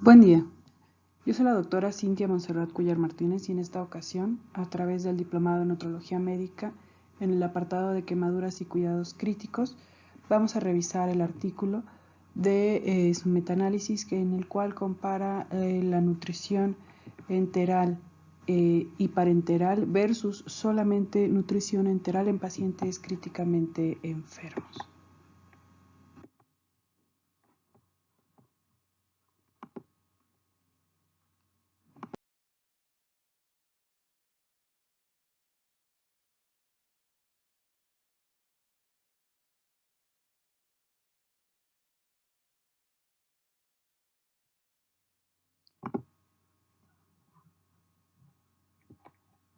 Buen día, yo soy la doctora Cintia Monserrat Cuyar Martínez y en esta ocasión, a través del Diplomado en Nutrología Médica, en el apartado de quemaduras y cuidados críticos, vamos a revisar el artículo de su metaanálisis en el cual compara la nutrición enteral y parenteral versus solamente nutrición enteral en pacientes críticamente enfermos.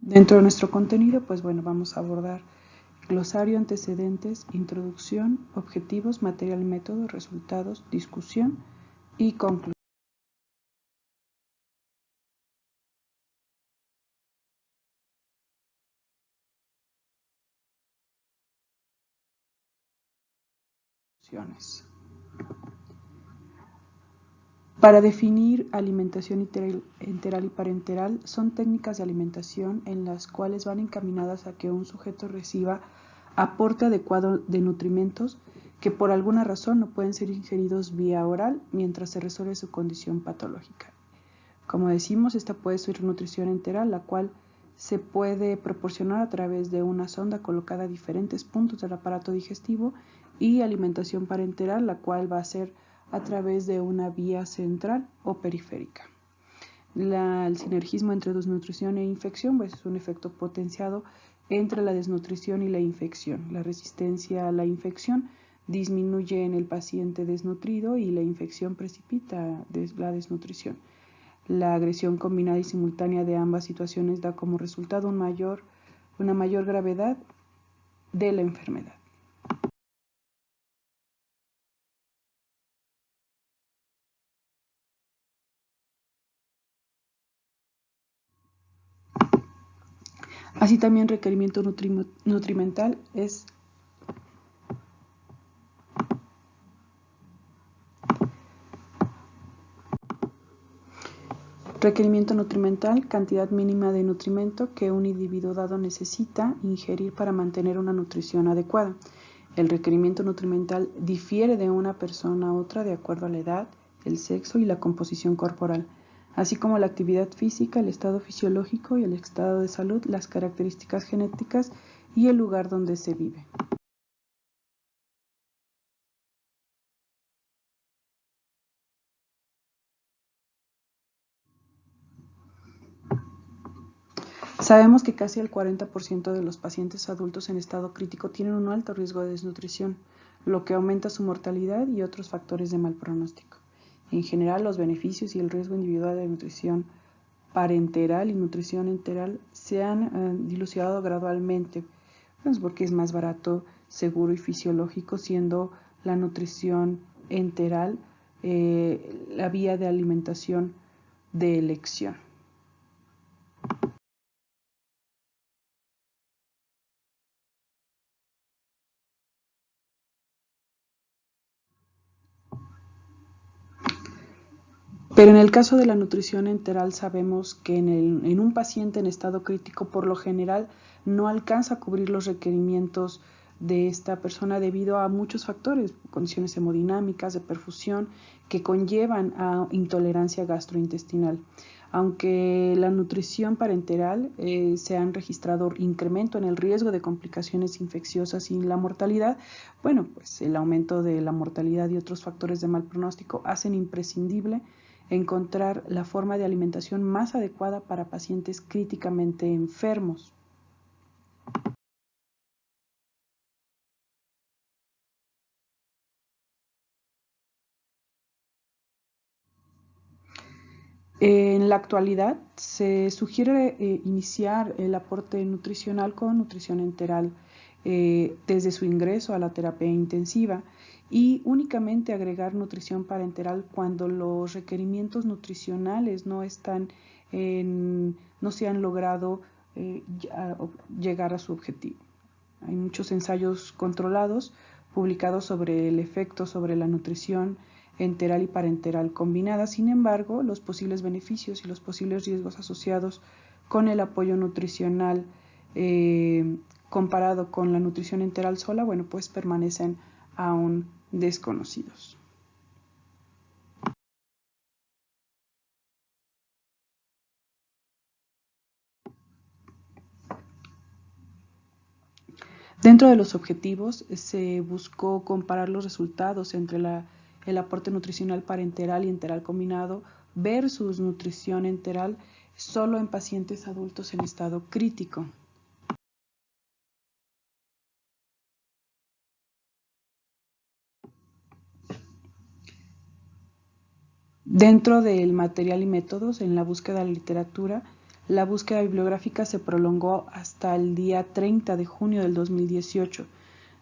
Dentro de nuestro contenido, pues bueno, vamos a abordar glosario, antecedentes, introducción, objetivos, material, método, resultados, discusión y conclusiones. Para definir alimentación enteral y parenteral, son técnicas de alimentación en las cuales van encaminadas a que un sujeto reciba aporte adecuado de nutrimentos que por alguna razón no pueden ser ingeridos vía oral mientras se resuelve su condición patológica. Como decimos, esta puede ser nutrición enteral, la cual se puede proporcionar a través de una sonda colocada a diferentes puntos del aparato digestivo, y alimentación parenteral, la cual va a ser a través de una vía central o periférica. El sinergismo entre desnutrición e infección pues, es un efecto potenciado entre la desnutrición y la infección. La resistencia a la infección disminuye en el paciente desnutrido y la infección precipita la desnutrición. La agresión combinada y simultánea de ambas situaciones da como resultado una mayor gravedad de la enfermedad. Así también requerimiento nutrimental es requerimiento nutrimental, cantidad mínima de nutrimento que un individuo dado necesita ingerir para mantener una nutrición adecuada. El requerimiento nutrimental difiere de una persona a otra de acuerdo a la edad, el sexo y la composición corporal, así como la actividad física, el estado fisiológico y el estado de salud, las características genéticas y el lugar donde se vive. Sabemos que casi el 40% de los pacientes adultos en estado crítico tienen un alto riesgo de desnutrición, lo que aumenta su mortalidad y otros factores de mal pronóstico. En general, los beneficios y el riesgo individual de nutrición parenteral y nutrición enteral se han dilucidado gradualmente, pues porque es más barato, seguro y fisiológico, siendo la nutrición enteral la vía de alimentación de elección. Pero en el caso de la nutrición enteral sabemos que en un paciente en estado crítico por lo general no alcanza a cubrir los requerimientos de esta persona debido a muchos factores, condiciones hemodinámicas, de perfusión, que conllevan a intolerancia gastrointestinal. Aunque la nutrición parenteral se han registrado incremento en el riesgo de complicaciones infecciosas y la mortalidad, bueno, pues el aumento de la mortalidad y otros factores de mal pronóstico hacen imprescindible encontrar la forma de alimentación más adecuada para pacientes críticamente enfermos. En la actualidad se sugiere iniciar el aporte nutricional con nutrición enteral desde su ingreso a la terapia intensiva, y únicamente agregar nutrición parenteral cuando los requerimientos nutricionales no se han logrado llegar a su objetivo. Hay muchos ensayos controlados publicados sobre el efecto sobre la nutrición enteral y parenteral combinada. Sin embargo, los posibles beneficios y los posibles riesgos asociados con el apoyo nutricional comparado con la nutrición enteral sola, bueno, pues permanecen aún desconocidos. Dentro de los objetivos se buscó comparar los resultados entre el aporte nutricional parenteral y enteral combinado versus nutrición enteral solo en pacientes adultos en estado crítico. Dentro del material y métodos, en la búsqueda de la literatura, la búsqueda bibliográfica se prolongó hasta el día 30 de junio del 2018.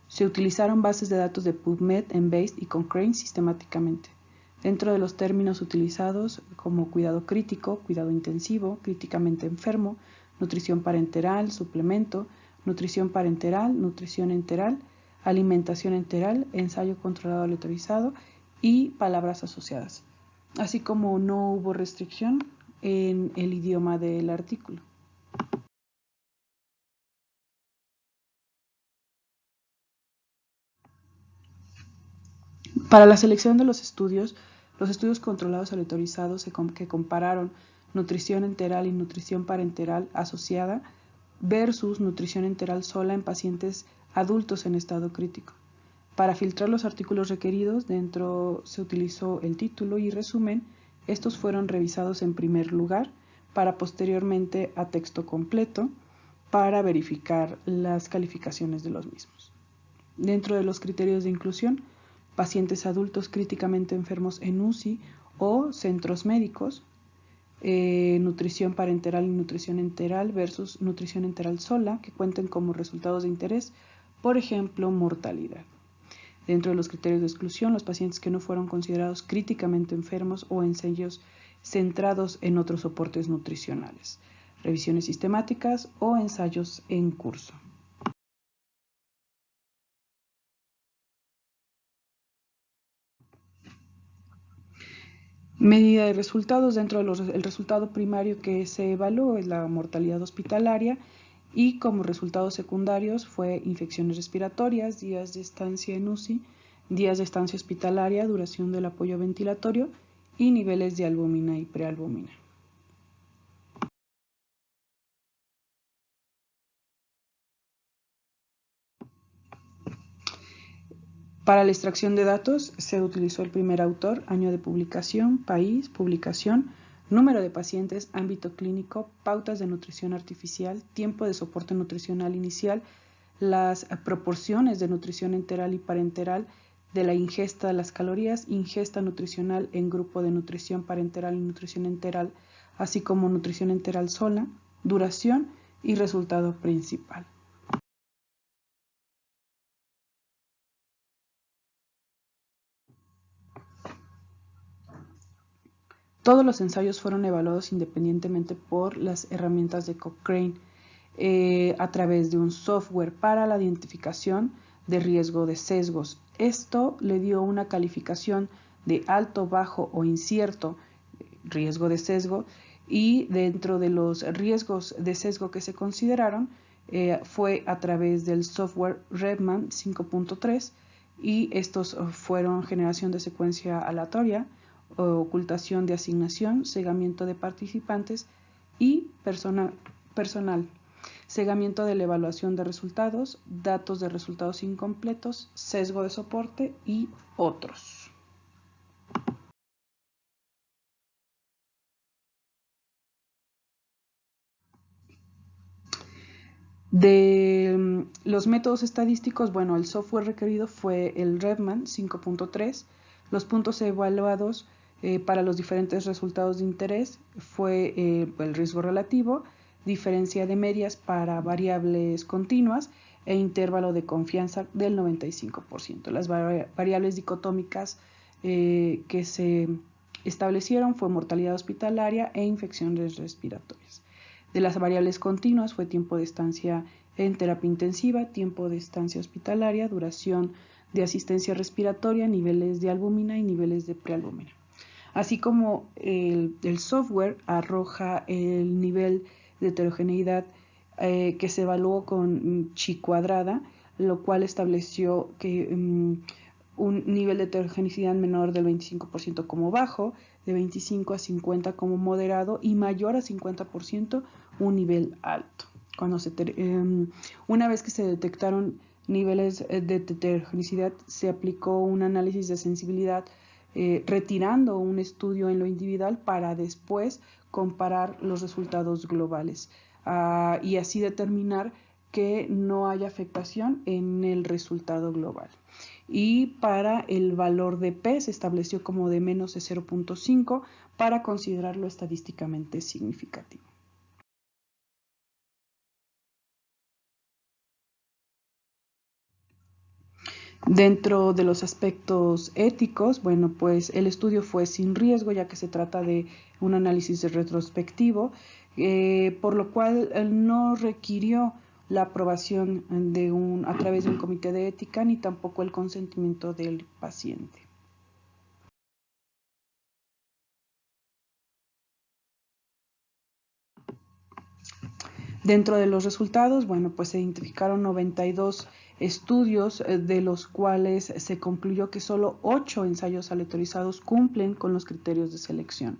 Se utilizaron bases de datos de PubMed, Embase y Cochrane sistemáticamente. Dentro de los términos utilizados como cuidado crítico, cuidado intensivo, críticamente enfermo, nutrición parenteral, suplemento, nutrición parenteral, nutrición enteral, alimentación enteral, ensayo controlado aleatorizado y palabras asociadas, así como no hubo restricción en el idioma del artículo. Para la selección de los estudios controlados aleatorizados que compararon nutrición enteral y nutrición parenteral asociada versus nutrición enteral sola en pacientes adultos en estado crítico. Para filtrar los artículos requeridos, dentro se utilizó el título y resumen. Estos fueron revisados en primer lugar para posteriormente a texto completo para verificar las calificaciones de los mismos. Dentro de los criterios de inclusión, pacientes adultos críticamente enfermos en UCI o centros médicos, nutrición parenteral y nutrición enteral versus nutrición enteral sola, que cuenten como resultados de interés, por ejemplo, mortalidad. Dentro de los criterios de exclusión, los pacientes que no fueron considerados críticamente enfermos o ensayos centrados en otros soportes nutricionales, revisiones sistemáticas o ensayos en curso. Medida de resultados. Dentro del resultado primario que se evaluó es la mortalidad hospitalaria y como resultados secundarios fue infecciones respiratorias, días de estancia en UCI, días de estancia hospitalaria, duración del apoyo ventilatorio y niveles de albúmina y prealbúmina. Para la extracción de datos se utilizó el primer autor, año de publicación, país, publicación, número de pacientes, ámbito clínico, pautas de nutrición artificial, tiempo de soporte nutricional inicial, las proporciones de nutrición enteral y parenteral de la ingesta de las calorías, ingesta nutricional en grupo de nutrición parenteral y nutrición enteral, así como nutrición enteral sola, duración y resultado principal. Todos los ensayos fueron evaluados independientemente por las herramientas de Cochrane a través de un software para la identificación de riesgo de sesgos. Esto le dio una calificación de alto, bajo o incierto riesgo de sesgo, y dentro de los riesgos de sesgo que se consideraron fue a través del software Redman 5.3 y estos fueron generación de secuencia aleatoria, ocultación de asignación, cegamiento de participantes y personal, cegamiento de la evaluación de resultados, datos de resultados incompletos, sesgo de soporte y otros. De los métodos estadísticos, bueno, el software requerido fue el Redman 5.3. Los puntos evaluados para los diferentes resultados de interés fue el riesgo relativo, diferencia de medias para variables continuas e intervalo de confianza del 95%. Las variables dicotómicas que se establecieron fue mortalidad hospitalaria e infecciones respiratorias. De las variables continuas fue tiempo de estancia en terapia intensiva, tiempo de estancia hospitalaria, duración de asistencia respiratoria, niveles de albúmina y niveles de prealbúmina. Así como el software arroja el nivel de heterogeneidad que se evaluó con chi cuadrada, lo cual estableció que un nivel de heterogeneidad menor del 25% como bajo, de 25 a 50 como moderado y mayor a 50% un nivel alto. Una vez que se detectaron niveles de heterogeneidad, se aplicó un análisis de sensibilidad retirando un estudio en lo individual para después comparar los resultados globales y así determinar que no haya afectación en el resultado global. Y para el valor de P se estableció como de menos de 0.5 para considerarlo estadísticamente significativo. Dentro de los aspectos éticos, bueno, pues el estudio fue sin riesgo, ya que se trata de un análisis retrospectivo, por lo cual no requirió la aprobación a través de un comité de ética, ni tampoco el consentimiento del paciente. Dentro de los resultados, bueno, pues se identificaron 92 estudios, de los cuales se concluyó que solo 8 ensayos aleatorizados cumplen con los criterios de selección.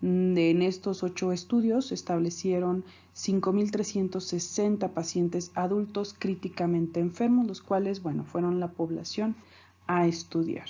En estos 8 estudios se establecieron 5.360 pacientes adultos críticamente enfermos, los cuales, bueno, fueron la población a estudiar.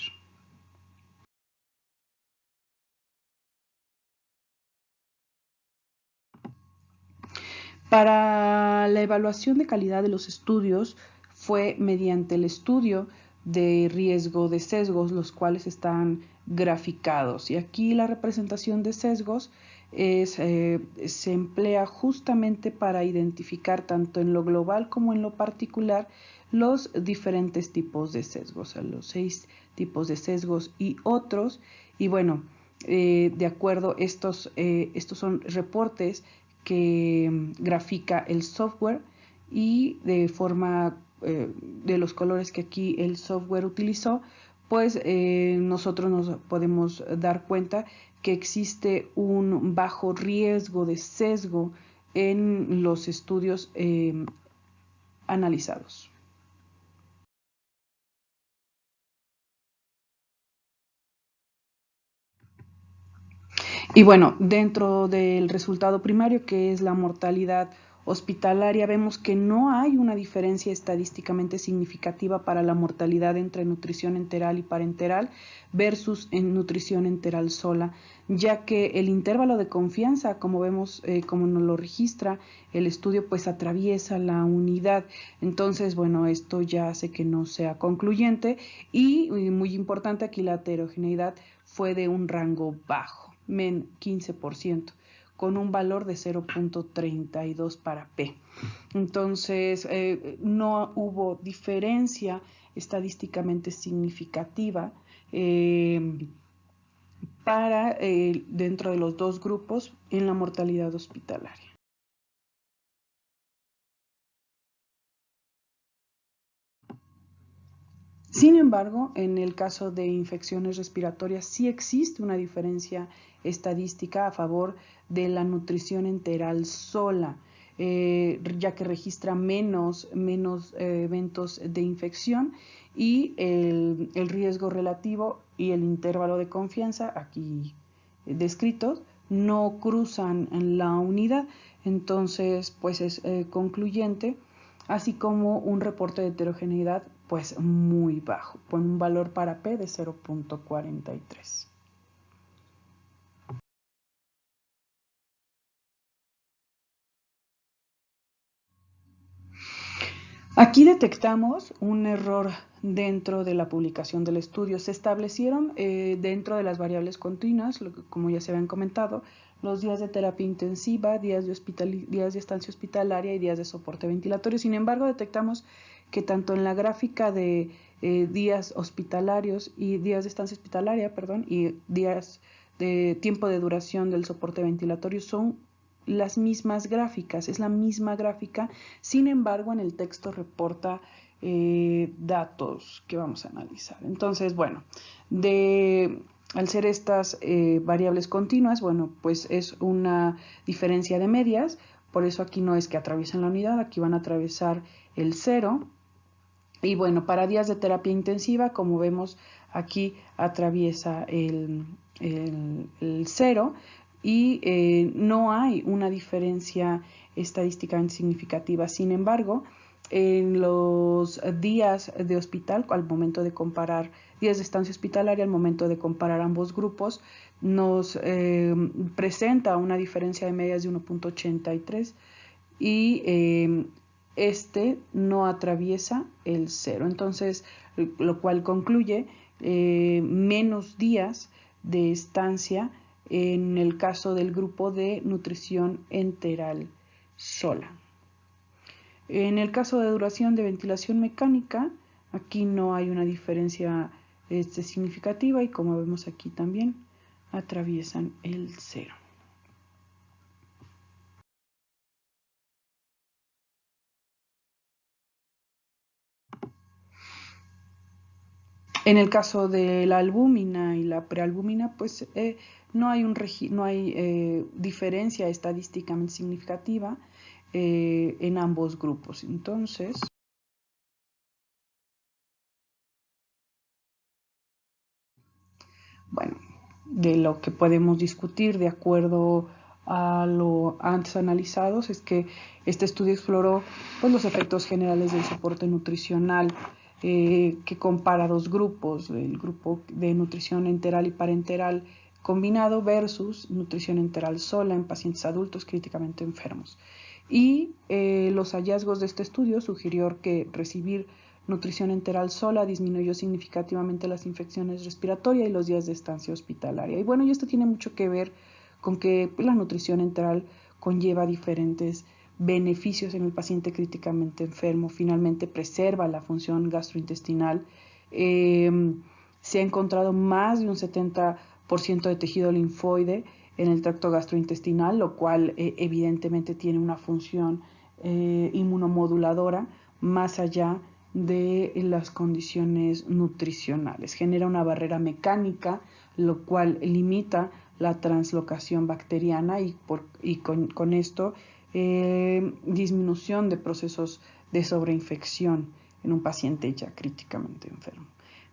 Para la evaluación de calidad de los estudios fue mediante el estudio de riesgo de sesgos, los cuales están graficados. Y aquí la representación de sesgos se emplea justamente para identificar tanto en lo global como en lo particular los diferentes tipos de sesgos, o sea, los 6 tipos de sesgos y otros. Y bueno, de acuerdo, estos son reportes que grafica el software y de forma de los colores que aquí el software utilizó, pues nosotros nos podemos dar cuenta que existe un bajo riesgo de sesgo en los estudios analizados. Y bueno, dentro del resultado primario, que es la mortalidad hospitalaria, vemos que no hay una diferencia estadísticamente significativa para la mortalidad entre nutrición enteral y parenteral versus en nutrición enteral sola, ya que el intervalo de confianza, como vemos, como nos lo registra el estudio, pues atraviesa la unidad. Entonces, bueno, esto ya hace que no sea concluyente y muy importante aquí la heterogeneidad fue de un rango bajo, men 15%, con un valor de 0.32 para P. Entonces, no hubo diferencia estadísticamente significativa para dentro de los dos grupos en la mortalidad hospitalaria. Sin embargo, en el caso de infecciones respiratorias sí existe una diferencia estadística a favor de la nutrición enteral sola, ya que registra menos eventos de infección y el riesgo relativo y el intervalo de confianza aquí descritos no cruzan la unidad. Entonces, pues es concluyente, así como un reporte de heterogeneidad pues muy bajo, con un valor para P de 0.43. Aquí detectamos un error dentro de la publicación del estudio. Se establecieron dentro de las variables continuas, como ya se habían comentado, los días de terapia intensiva, días de estancia hospitalaria y días de soporte ventilatorio. Sin embargo, detectamos que tanto en la gráfica de días hospitalarios y días de estancia hospitalaria, perdón, y días de tiempo de duración del soporte ventilatorio son las mismas gráficas, es la misma gráfica. Sin embargo, en el texto reporta datos que vamos a analizar. Entonces, bueno, al ser estas variables continuas, bueno, pues es una diferencia de medias, por eso aquí no es que atraviesen la unidad, aquí van a atravesar el 0. Y bueno, para días de terapia intensiva, como vemos aquí atraviesa el 0 y no hay una diferencia estadísticamente significativa. Sin embargo, en los días de hospital, al momento de comparar días de estancia hospitalaria, al momento de comparar ambos grupos, nos presenta una diferencia de medias de 1.83 y este no atraviesa el 0. Entonces, lo cual concluye menos días de estancia en el caso del grupo de nutrición enteral sola. En el caso de duración de ventilación mecánica, aquí no hay una diferencia significativa y como vemos aquí también atraviesan el 0. En el caso de la albúmina y la prealbúmina, pues no hay diferencia estadísticamente significativa en ambos grupos. Entonces, bueno, de lo que podemos discutir de acuerdo a lo antes analizados es que este estudio exploró pues, los efectos generales del soporte nutricional que compara dos grupos, el grupo de nutrición enteral y parenteral combinado versus nutrición enteral sola en pacientes adultos críticamente enfermos. Y los hallazgos de este estudio sugirió que recibir nutrición enteral sola disminuyó significativamente las infecciones respiratorias y los días de estancia hospitalaria. Y bueno, y esto tiene mucho que ver con que la nutrición enteral conlleva diferentes beneficios en el paciente críticamente enfermo. Finalmente preserva la función gastrointestinal. Se ha encontrado más de un 70% de tejido linfoide en el tracto gastrointestinal, lo cual evidentemente tiene una función inmunomoduladora más allá de las condiciones nutricionales. Genera una barrera mecánica, lo cual limita la translocación bacteriana y con esto disminución de procesos de sobreinfección en un paciente ya críticamente enfermo.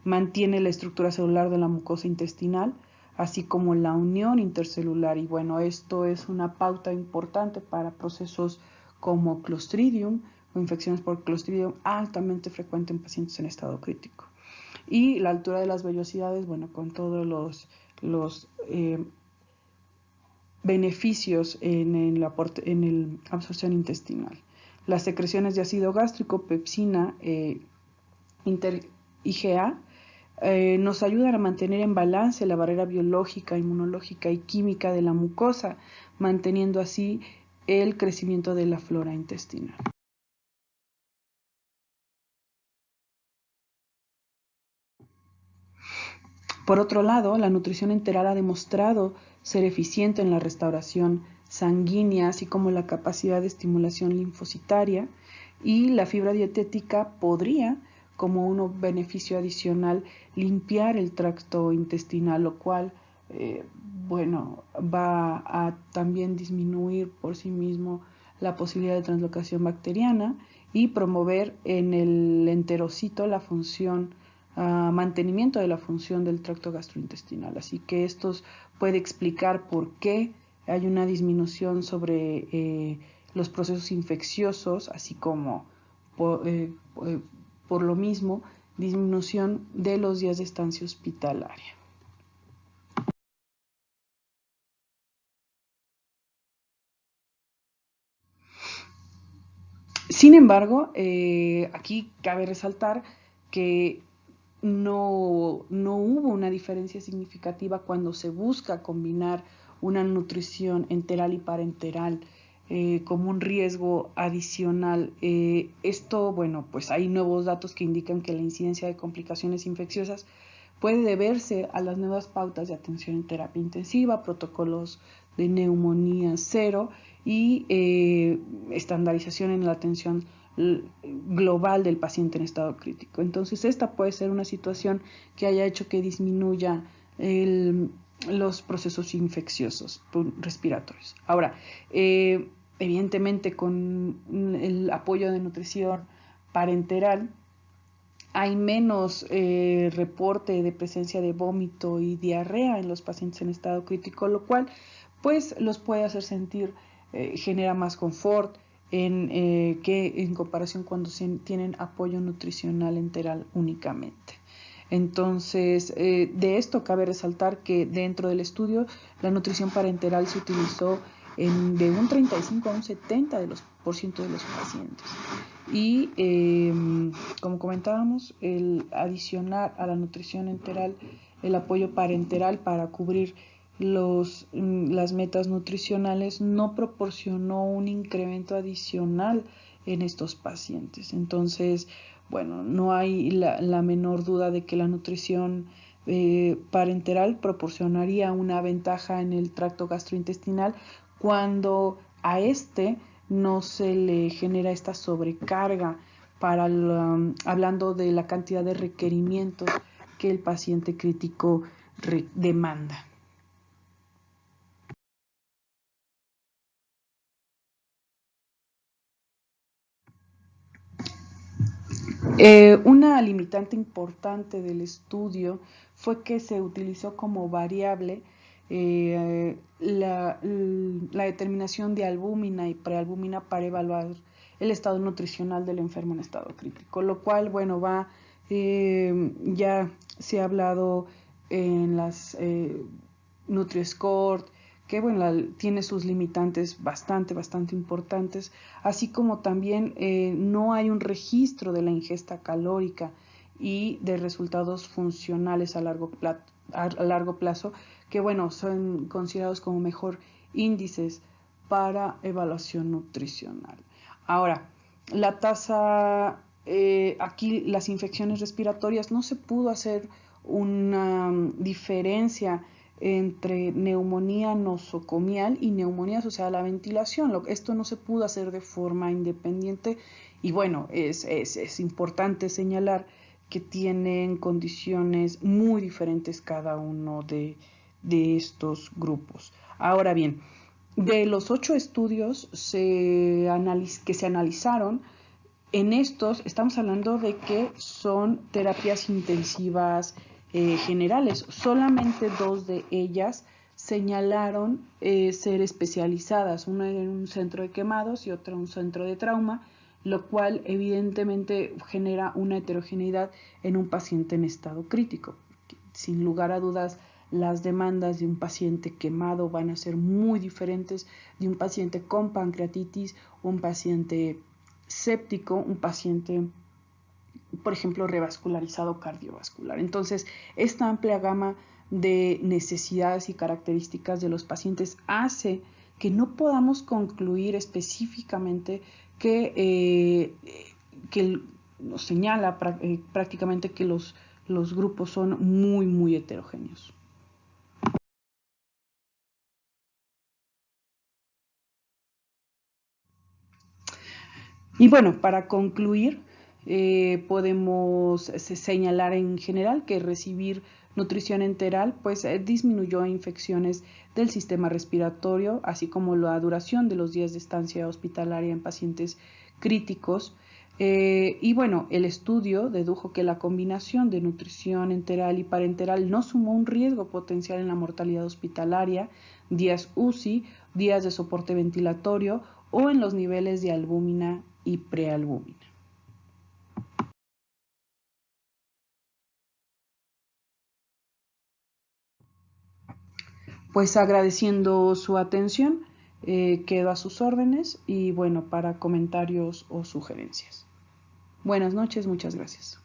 Mantiene la estructura celular de la mucosa intestinal, así como la unión intercelular. Y bueno, esto es una pauta importante para procesos como Clostridium o infecciones por Clostridium altamente frecuente en pacientes en estado crítico. Y la altura de las vellosidades, bueno, con todos los beneficios en la absorción intestinal. Las secreciones de ácido gástrico, pepsina, IgA, nos ayudan a mantener en balance la barrera biológica, inmunológica y química de la mucosa, manteniendo así el crecimiento de la flora intestinal. Por otro lado, la nutrición enteral ha demostrado ser eficiente en la restauración sanguínea, así como la capacidad de estimulación linfocitaria, y la fibra dietética podría, como un beneficio adicional, limpiar el tracto intestinal, lo cual, bueno, va a también disminuir por sí mismo la posibilidad de translocación bacteriana y promover en el enterocito la función mantenimiento de la función del tracto gastrointestinal. Así que esto puede explicar por qué hay una disminución sobre los procesos infecciosos, así como por lo mismo disminución de los días de estancia hospitalaria. Sin embargo, aquí cabe resaltar que no hubo una diferencia significativa cuando se busca combinar una nutrición enteral y parenteral como un riesgo adicional. Esto, bueno, pues hay nuevos datos que indican que la incidencia de complicaciones infecciosas puede deberse a las nuevas pautas de atención en terapia intensiva, protocolos de neumonía cero y estandarización en la atención global del paciente en estado crítico. Entonces, esta puede ser una situación que haya hecho que disminuya los procesos infecciosos respiratorios. Ahora, evidentemente con el apoyo de nutrición parenteral hay menos reporte de presencia de vómito y diarrea en los pacientes en estado crítico, lo cual pues los puede hacer sentir, genera más confort que en comparación cuando tienen apoyo nutricional enteral únicamente. Entonces, de esto cabe resaltar que dentro del estudio la nutrición parenteral se utilizó de un 35 a un 70% de los pacientes. Y como comentábamos, el adicionar a la nutrición enteral el apoyo parenteral para cubrir las metas nutricionales no proporcionó un incremento adicional en estos pacientes. Entonces, bueno, no hay la menor duda de que la nutrición parenteral proporcionaría una ventaja en el tracto gastrointestinal cuando a este no se le genera esta sobrecarga hablando de la cantidad de requerimientos que el paciente crítico demanda. Una limitante importante del estudio fue que se utilizó como variable la determinación de albúmina y prealbúmina para evaluar el estado nutricional del enfermo en estado crítico, lo cual, bueno, ya se ha hablado en las NutriScore, que bueno, tiene sus limitantes bastante importantes, así como también no hay un registro de la ingesta calórica y de resultados funcionales a largo plazo, que bueno, son considerados como mejor índices para evaluación nutricional. Ahora, la tasa, aquí las infecciones respiratorias no se pudo hacer una diferencia entre neumonía nosocomial y neumonía asociada a la ventilación. Esto no se pudo hacer de forma independiente y bueno, es importante señalar que tienen condiciones muy diferentes cada uno de estos grupos. Ahora bien, de los 8 estudios que se analizaron, en estos estamos hablando de que son terapias intensivas generales. Solamente 2 de ellas señalaron ser especializadas, una en un centro de quemados y otra en un centro de trauma, lo cual evidentemente genera una heterogeneidad en un paciente en estado crítico. Sin lugar a dudas, las demandas de un paciente quemado van a ser muy diferentes de un paciente con pancreatitis, un paciente séptico, un paciente, por ejemplo, revascularizado cardiovascular. Entonces, esta amplia gama de necesidades y características de los pacientes hace que no podamos concluir específicamente que nos señala prácticamente que los grupos son muy heterogéneos. Y bueno, para concluir, podemos señalar en general que recibir nutrición enteral pues disminuyó infecciones del sistema respiratorio, así como la duración de los días de estancia hospitalaria en pacientes críticos. Y bueno, el estudio dedujo que la combinación de nutrición enteral y parenteral no sumó un riesgo potencial en la mortalidad hospitalaria, días UCI, días de soporte ventilatorio o en los niveles de albúmina y prealbúmina. Pues agradeciendo su atención, quedo a sus órdenes y bueno, para comentarios o sugerencias. Buenas noches, muchas gracias.